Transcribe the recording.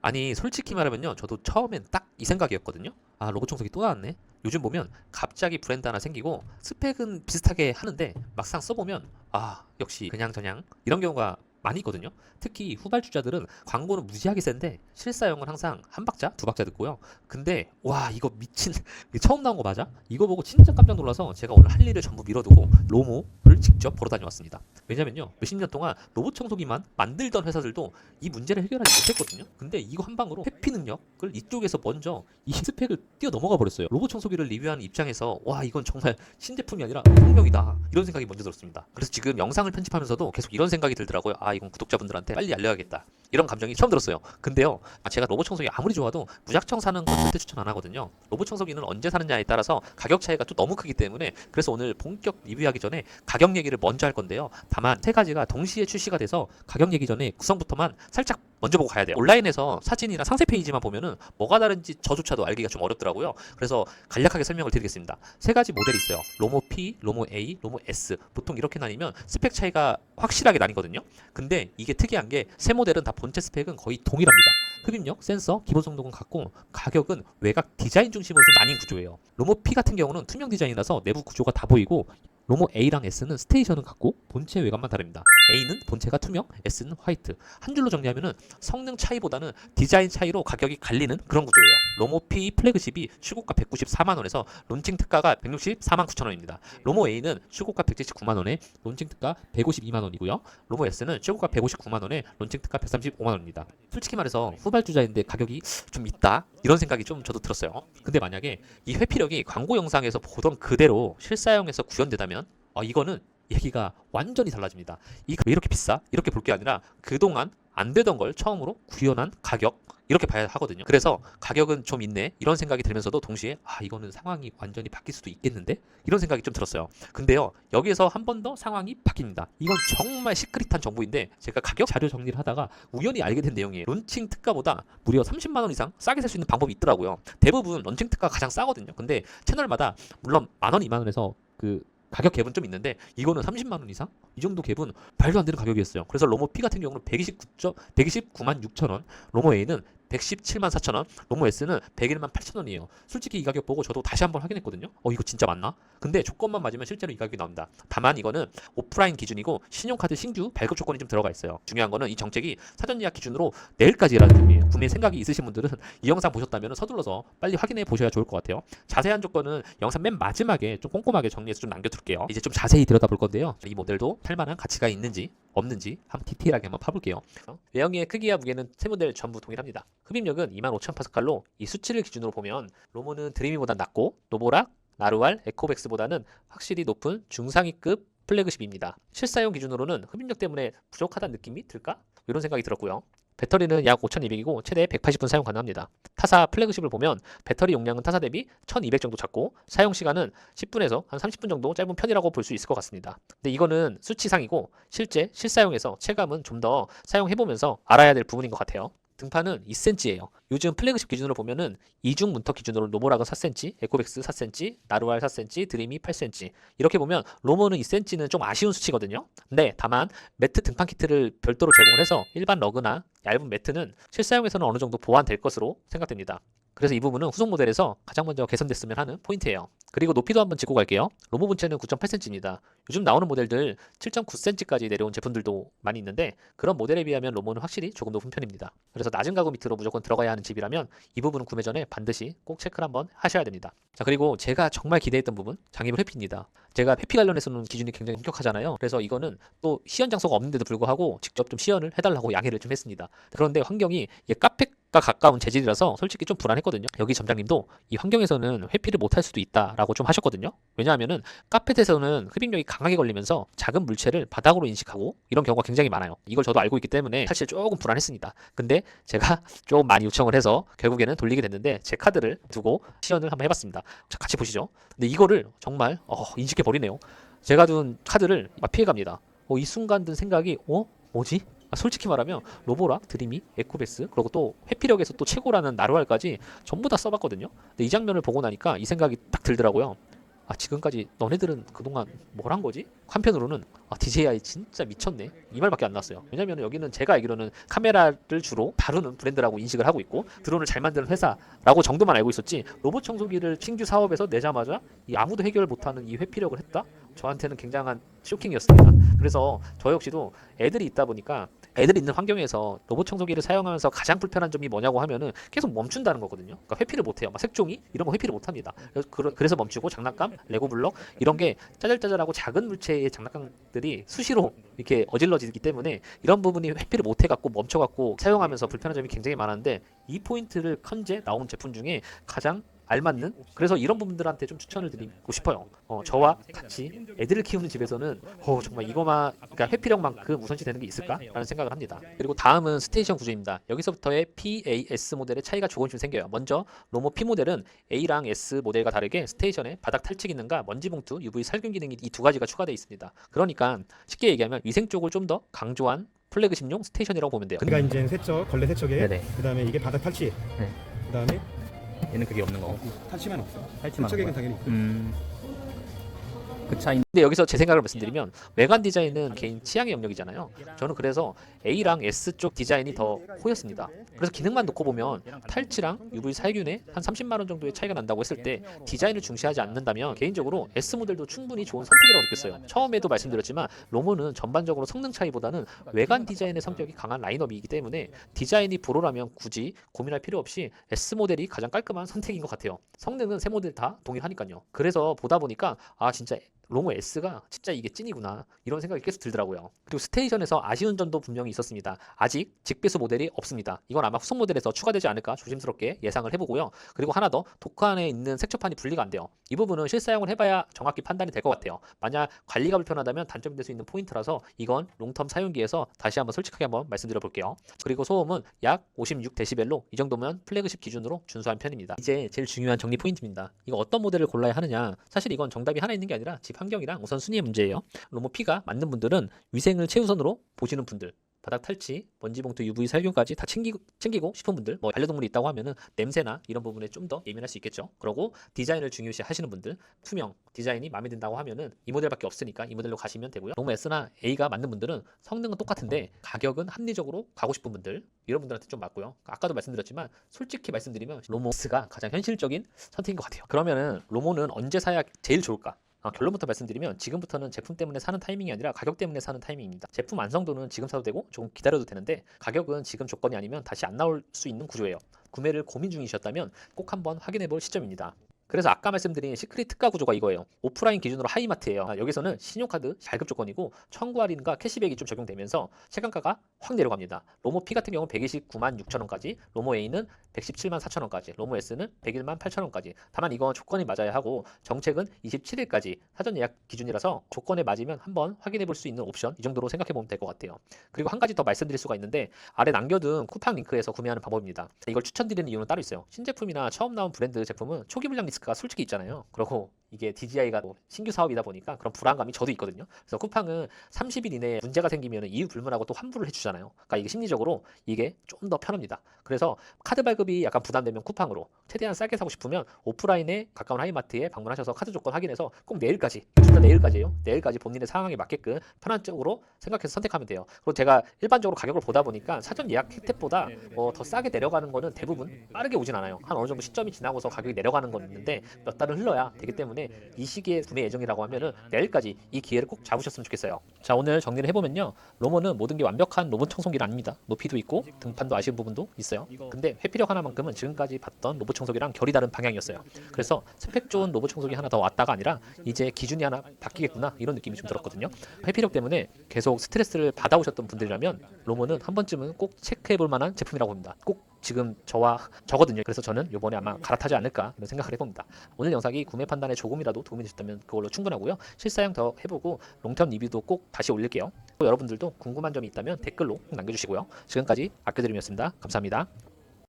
아니 솔직히 말하면요, 저도 처음엔 딱 이 생각이었거든요. 아, 로봇 청소기 또 나왔네. 요즘 보면 갑자기 브랜드 하나 생기고 스펙은 비슷하게 하는데 막상 써보면 아, 역시 그냥저냥 이런 경우가 많이 있거든요. 특히 후발주자들은 광고는 무지하게 센데 실사용은 항상 한 박자, 두 박자 듣고요. 근데 와, 이거 미친 이게 처음 나온 거 맞아? 이거 보고 진짜 깜짝 놀라서 제가 오늘 할 일을 전부 미뤄두고 로모를 직접 보러 다녀왔습니다. 왜냐면요, 몇십 년 동안 로봇 청소기만 만들던 회사들도 이 문제를 해결하지 못했거든요. 근데 이거 한 방으로 회피 능력을 이쪽에서 먼저 이 스펙을 뛰어 넘어가 버렸어요. 로봇 청소기를 리뷰하는 입장에서 와, 이건 정말 신제품이 아니라 혁명이다, 이런 생각이 먼저 들었습니다. 그래서 지금 영상을 편집하면서도 계속 이런 생각이 들더라고요. 아, 이건 구독자분들한테 빨리 알려야겠다, 이런 감정이 처음 들었어요. 근데요, 제가 로봇 청소기 아무리 좋아도 무작정 사는 건 절대 추천 안 하거든요. 로봇 청소기는 언제 사느냐에 따라서 가격 차이가 또 너무 크기 때문에, 그래서 오늘 본격 리뷰하기 전에 가격 얘기를 먼저 할 건데요. 다만 세 가지가 동시에 출시가 돼서 가격 얘기 전에 구성부터만 살짝 먼저 보고 가야 돼요. 온라인에서 사진이나 상세 페이지만 보면은 뭐가 다른지 저조차도 알기가 좀 어렵더라고요. 그래서 간략하게 설명을 드리겠습니다. 세 가지 모델이 있어요. 로모 P, 로모 A, 로모 S. 보통 이렇게 나뉘면 스펙 차이가 확실하게 나뉘거든요. 근데 이게 특이한 게 세 모델은 다 본체 스펙은 거의 동일합니다. 흡입력, 센서, 기본 성능은 같고 가격은 외곽 디자인 중심으로 좀 나뉜 구조예요. 로모 P 같은 경우는 투명 디자인이라서 내부 구조가 다 보이고, 로모 A랑 S는 스테이션은 같고 본체 외관만 다릅니다. A는 본체가 투명, S는 화이트. 한 줄로 정리하면은 성능 차이보다는 디자인 차이로 가격이 갈리는 그런 구조예요. 로모 P 플래그십이 출고가 194만 원에서 론칭 특가가 164만 9천 원입니다. 로모 A는 출고가 179만 원에 론칭 특가 152만 원이고요. 로모 S는 출고가 159만 원에 론칭 특가 135만 원입니다. 솔직히 말해서 후발주자인데 가격이 좀 있다, 이런 생각이 좀 저도 들었어요. 근데 만약에 이 회피력이 광고 영상에서 보던 그대로 실사용에서 구현되다면 이거는 얘기가 완전히 달라집니다. 이게 왜 이렇게 비싸? 이렇게 볼 게 아니라 그동안 안 되던 걸 처음으로 구현한 가격, 이렇게 봐야 하거든요. 그래서 가격은 좀 있네, 이런 생각이 들면서도 동시에 이거는 상황이 완전히 바뀔 수도 있겠는데, 이런 생각이 좀 들었어요. 근데요, 여기에서 한 번 더 상황이 바뀝니다. 이건 정말 시크릿한 정보인데 제가 가격 자료 정리를 하다가 우연히 알게 된 내용이에요. 론칭 특가보다 무려 30만 원 이상 싸게 살 수 있는 방법이 있더라고요. 대부분 론칭 특가가 가장 싸거든요. 근데 채널마다 물론 만 원, 2만 원에서 그 가격 갭은 좀 있는데 이거는 30만 원 이상? 이 정도 갭은 말도 안 되는 가격이었어요. 그래서 로모 P 같은 경우는 129만 6천 원, 로모 A는 117만 4천 원, 로모 S는 101만 8천 원이에요. 솔직히 이 가격 보고 저도 다시 한번 확인했거든요. 이거 진짜 맞나? 근데 조건만 맞으면 실제로 이 가격이 나옵니다. 다만 이거는 오프라인 기준이고 신용카드 신규 발급 조건이 좀 들어가 있어요. 중요한 거는 이 정책이 사전 예약 기준으로 내일까지라는 점이에요. 구매 생각이 있으신 분들은 이 영상 보셨다면 서둘러서 빨리 확인해 보셔야 좋을 것 같아요. 자세한 조건은 영상 맨 마지막에 좀 꼼꼼하게 정리해서 좀 남겨둘게요. 이제 좀 자세히 들여다볼 건데요. 이 모델도 팔만한 가치가 있는지 없는지 한번 디테일하게 한번 파볼게요. 외형의 크기와 무게는 세 모델 전부 동일합니다. 흡입력은 25,000파스칼로 이 수치를 기준으로 보면 로모는 드리미보다 낮고 노보락, 나루알, 에코백스보다는 확실히 높은 중상위급 플래그십입니다. 실사용 기준으로는 흡입력 때문에 부족하다는 느낌이 들까? 이런 생각이 들었고요. 배터리는 약 5200이고 최대 180분 사용 가능합니다. 타사 플래그십을 보면 배터리 용량은 타사 대비 1200 정도 작고 사용 시간은 10분에서 한 30분 정도 짧은 편이라고 볼 수 있을 것 같습니다. 근데 이거는 수치상이고 실제 실사용에서 체감은 좀 더 사용해보면서 알아야 될 부분인 것 같아요. 등판은 2cm예요. 요즘 플래그십 기준으로 보면은 이중 문턱 기준으로 노보락은 4cm, 에코백스 4cm, 나루알 4cm, 드림이 8cm. 이렇게 보면 로모는 2cm는 좀 아쉬운 수치거든요. 근데 다만 매트 등판 키트를 별도로 제공을 해서 일반 러그나 얇은 매트는 실사용에서는 어느 정도 보완될 것으로 생각됩니다. 그래서 이 부분은 후속 모델에서 가장 먼저 개선됐으면 하는 포인트예요. 그리고 높이도 한번 짚고 갈게요. 로모 본체는 9.8cm입니다. 요즘 나오는 모델들 7.9cm까지 내려온 제품들도 많이 있는데 그런 모델에 비하면 로모는 확실히 조금 높은 편입니다. 그래서 낮은 가구 밑으로 무조건 들어가야 하는 집이라면 이 부분은 구매 전에 반드시 꼭 체크를 한번 하셔야 됩니다. 자, 그리고 제가 정말 기대했던 부분, 장애물 회피입니다. 제가 회피 관련해서는 기준이 굉장히 엄격하잖아요. 그래서 이거는 또 시연 장소가 없는데도 불구하고 직접 좀 시연을 해달라고 양해를 좀 했습니다. 그런데 환경이 카페가 가까운 재질이라서 솔직히 좀 불안했거든요. 여기 점장님도 이 환경에서는 회피를 못할 수도 있다라고 좀 하셨거든요. 왜냐하면은 카펫에서는 흡입력이 강하게 걸리면서 작은 물체를 바닥으로 인식하고 이런 경우가 굉장히 많아요. 이걸 저도 알고 있기 때문에 사실 조금 불안했습니다. 근데 제가 조금 많이 요청을 해서 결국에는 돌리게 됐는데 제 카드를 두고 시연을 한번 해봤습니다. 자, 같이 보시죠. 근데 이거를 정말 인식해 버리네요. 제가 둔 카드를 피해갑니다. 이 순간 든 생각이 뭐지? 솔직히 말하면 로보락, 드리미, 에코베스 그리고 또 회피력에서 또 최고라는 나루알까지 전부 다 써봤거든요. 근데 이 장면을 보고 나니까 이 생각이 딱 들더라고요. 아 지금까지 너네들은 그동안 뭘 한 거지? 한편으로는 아 DJI 진짜 미쳤네 이 말밖에 안 나왔어요. 왜냐면 여기는 제가 알기로는 카메라를 주로 다루는 브랜드라고 인식을 하고 있고 드론을 잘 만드는 회사라고 정도만 알고 있었지, 로봇 청소기를 신규 사업에서 내자마자 이 아무도 해결 못하는 이 회피력을 했다? 저한테는 굉장한 쇼킹이었습니다. 그래서 저 역시도 애들이 있다 보니까 애들이 있는 환경에서 로봇 청소기를 사용하면서 가장 불편한 점이 뭐냐고 하면은 계속 멈춘다는 거거든요. 그러니까 회피를 못해요. 막 색종이 이런 거 회피를 못합니다. 그래서 멈추고 장난감, 레고 블럭 이런 게 짜잘짜잘하고 작은 물체의 장난감들이 수시로 이렇게 어질러지기 때문에 이런 부분이 회피를 못해갖고 멈춰갖고 사용하면서 불편한 점이 굉장히 많았는데 이 포인트를 컨제 나온 제품 중에 가장 알맞는, 그래서 이런 부분들한테 좀 추천을 드리고 싶어요. 저와 같이 애들을 키우는 집에서는 정말 이거만, 그러니까 회피력만큼 우선시 되는 게 있을까라는 생각을 합니다. 그리고 다음은 스테이션 구조입니다. 여기서부터의 PAS 모델의 차이가 조금씩 생겨요. 먼저 로모 P 모델은 A랑 S 모델과 다르게 스테이션에 바닥 탈취 기능과 먼지 봉투, UV 살균 기능이 이 두 가지가 추가되어 있습니다. 그러니까 쉽게 얘기하면 위생 쪽을 좀 더 강조한 플래그십용 스테이션이라고 보면 돼요. 그러니까 이제 세척, 걸레 세척에 네네. 그다음에 이게 바닥 탈취. 네. 그다음에 얘는 그게 없는 거고. 탈취만 없어. 탈취만 세척액은 하는 당연히 있고. 그 차이. 근데 여기서 제 생각을 말씀드리면 외관 디자인은 개인 취향의 영역이잖아요. 저는 그래서 A랑 S 쪽 디자인이 더 호였습니다. 그래서 기능만 놓고 보면 탈취랑 UV 살균에 한 30만 원 정도의 차이가 난다고 했을 때 디자인을 중시하지 않는다면 개인적으로 S 모델도 충분히 좋은 선택이라고 느꼈어요. 처음에도 말씀드렸지만 로모는 전반적으로 성능 차이보다는 외관 디자인의 성격이 강한 라인업이기 때문에 디자인이 불호라면 굳이 고민할 필요 없이 S 모델이 가장 깔끔한 선택인 것 같아요. 성능은 세 모델 다 동일하니까요. 그래서 보다 보니까 아 진짜 로모 S가 진짜 이게 찐이구나 이런 생각이 계속 들더라고요. 그리고 스테이션에서 아쉬운 점도 분명히 있었습니다. 아직 직배수 모델이 없습니다. 이건 아마 후속 모델에서 추가되지 않을까 조심스럽게 예상을 해보고요. 그리고 하나 더, 도크 안에 있는 색조판이 분리가 안 돼요. 이 부분은 실사용을 해봐야 정확히 판단이 될 것 같아요. 만약 관리가 불편하다면 단점이 될 수 있는 포인트라서 이건 롱텀 사용기에서 다시 한번 솔직하게 한번 말씀드려 볼게요. 그리고 소음은 약 56dB로 이 정도면 플래그십 기준으로 준수한 편입니다. 이제 제일 중요한 정리 포인트입니다. 이거 어떤 모델을 골라야 하느냐, 사실 이건 정답이 하나 있는 게 아니라 집 환경이랑 우선순위의 문제예요. 로모 P가 맞는 분들은 위생을 최우선으로 보시는 분들, 바닥 탈취, 먼지 봉투, UV 살균까지 다 챙기고 싶은 분들, 뭐 반려동물이 있다고 하면은 냄새나 이런 부분에 좀 더 예민할 수 있겠죠. 그리고 디자인을 중요시 하시는 분들, 투명 디자인이 마음에 든다고 하면은 이 모델밖에 없으니까 이 모델로 가시면 되고요. 로모 S나 A가 맞는 분들은 성능은 똑같은데 가격은 합리적으로 가고 싶은 분들, 이런 분들한테 좀 맞고요. 아까도 말씀드렸지만 솔직히 말씀드리면 로모 S가 가장 현실적인 선택인 것 같아요. 그러면은 로모는 언제 사야 제일 좋을까? 결론부터 말씀드리면 지금부터는 제품 때문에 사는 타이밍이 아니라 가격 때문에 사는 타이밍입니다. 제품 완성도는 지금 사도 되고 조금 기다려도 되는데 가격은 지금 조건이 아니면 다시 안 나올 수 있는 구조예요. 구매를 고민 중이셨다면 꼭 한번 확인해 볼 시점입니다. 그래서 아까 말씀드린 시크릿 특가 구조가 이거예요. 오프라인 기준으로 하이마트예요. 여기서는 신용카드 발급 조건이고 청구 할인과 캐시백이 좀 적용되면서 체감가가 확 내려갑니다. 로모 P 같은 경우는 129만 6천 원까지, 로모 A는 117만 4천 원까지, 로모 S는 101만 8천 원까지. 다만 이건 조건이 맞아야 하고 정책은 27일까지 사전 예약 기준이라서 조건에 맞으면 한번 확인해 볼 수 있는 옵션, 이 정도로 생각해 보면 될 것 같아요. 그리고 한 가지 더 말씀드릴 수가 있는데 아래 남겨둔 쿠팡 링크에서 구매하는 방법입니다. 이걸 추천드리는 이유는 따로 있어요. 신제품이나 처음 나온 브랜드 제품은 초기 불량 리스크가 솔직히 있잖아요. 그리고 이게 DJI가 신규 사업이다 보니까 그런 불안감이 저도 있거든요. 그래서 쿠팡은 30일 이내에 문제가 생기면 이유 불문하고 또 환불을 해주잖아요. 그러니까 이게 심리적으로 이게 좀 더 편합니다. 그래서 카드 발급이 약간 부담되면 쿠팡으로, 최대한 싸게 사고 싶으면 오프라인에 가까운 하이마트에 방문하셔서 카드 조건 확인해서 꼭 내일까지, 진짜 내일까지예요. 내일까지 본인의 상황에 맞게끔 편한 쪽으로 생각해서 선택하면 돼요. 그리고 제가 일반적으로 가격을 보다 보니까 사전 예약 혜택보다 더 싸게 내려가는 거는 대부분 빠르게 오진 않아요. 한 어느 정도 시점이 지나고서 가격이 내려가는 건 있는데 몇 달은 흘러야 되기 때문에 이 시기에 구매 예정이라고 하면은 내일까지 이 기회를 꼭 잡으셨으면 좋겠어요. 자, 오늘 정리를 해보면요, 로모는 모든 게 완벽한 로봇 청소기는 아닙니다. 높이도 있고 등판도 아쉬운 부분도 있어요. 근데 회피력 하나만큼은 지금까지 봤던 로봇 청소기랑 결이 다른 방향이었어요. 그래서 스펙 좋은 로봇 청소기 하나 더 왔다가 아니라 이제 기준이 하나 바뀌겠구나, 이런 느낌이 좀 들었거든요. 회피력 때문에 계속 스트레스를 받아오셨던 분들이라면 로모는 한 번쯤은 꼭 체크해볼 만한 제품이라고 봅니다. 꼭 지금 저거든요. 그래서 저는 이번에 아마 갈아타지 않을까 이런 생각을 해봅니다. 오늘 영상이 구매 판단에 조금이라도 도움이 되셨다면 그걸로 충분하고요. 실사용 더 해보고 롱텀 리뷰도 꼭 다시 올릴게요. 또 여러분들도 궁금한 점이 있다면 댓글로 꼭 남겨주시고요. 지금까지 아껴드림이었습니다. 감사합니다.